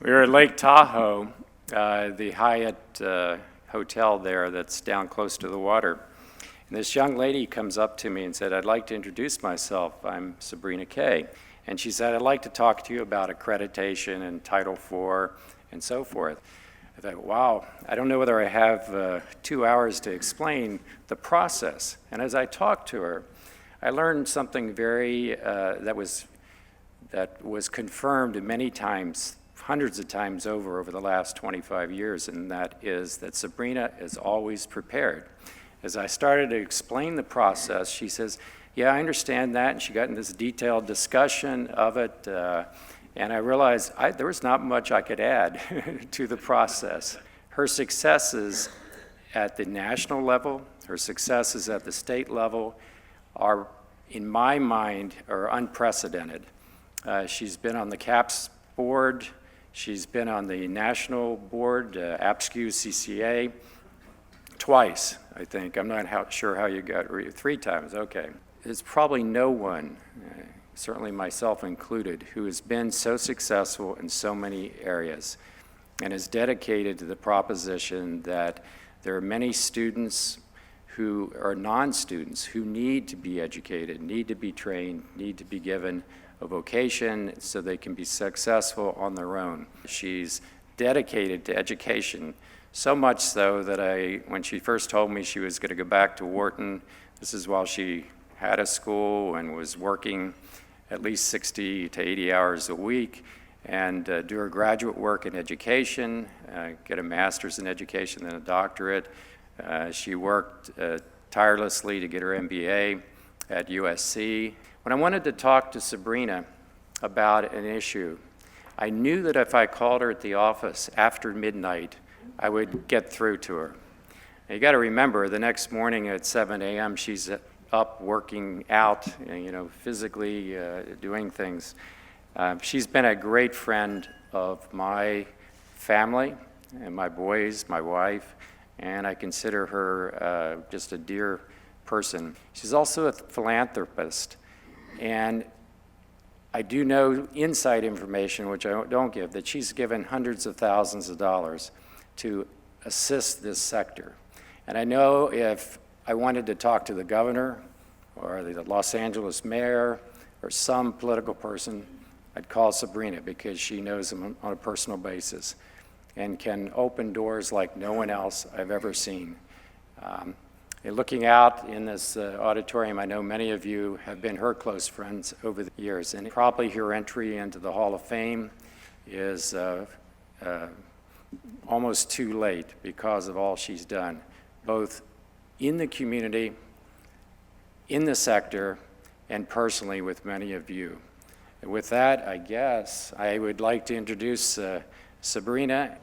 We were at Lake Tahoe, the Hyatt hotel there that's down close to the water. And this young lady comes up to me and said, "I'd like to introduce myself. I'm Sabrina Kay." And she said, "I'd like to talk to you about accreditation and Title IV and so forth." I thought, wow, I don't know whether I have 2 hours to explain the process. And as I talked to her, I learned something that was confirmed many times, hundreds of times over the last 25 years, and that is that Sabrina is always prepared. As I started to explain the process, she says, "Yeah, I understand that," and she got in this detailed discussion of it, and I realized there was not much I could add to the process. Her successes at the national level, her successes at the state level are, in my mind, are unprecedented. She's been on the CAPPS board, she's been on the national board, APSCU CCA, twice, I think. I'm not sure how you got 3 times, okay. There's probably no one, certainly myself included, who has been so successful in so many areas and is dedicated to the proposition that there are many students who are non-students who need to be educated, need to be trained, need to be given a vocation so they can be successful on their own. She's dedicated to education, so much so that when she first told me she was going to go back to Wharton, this is while she had a school and was working at least 60 to 80 hours a week, and do her graduate work in education, get a master's in education, then a doctorate. She worked tirelessly to get her MBA at USC. When I wanted to talk to Sabrina about an issue, I knew that if I called her at the office after midnight, I would get through to her. Now, you got to remember, the next morning at 7 a.m., she's up working out, physically doing things. She's been a great friend of my family and my boys, my wife, and I consider her just a dear person. She's also a philanthropist, and I do know inside information, which I don't give, that she's given hundreds of thousands of dollars to assist this sector. And I know if I wanted to talk to the governor or the Los Angeles mayor or some political person, I'd call Sabrina because she knows them on a personal basis and can open doors like no one else I've ever seen. And looking out in this auditorium, I know many of you have been her close friends over the years, and probably her entry into the Hall of Fame is almost too late because of all she's done, both in the community, in the sector, and personally with many of you. And with that, I guess I would like to introduce Sabrina.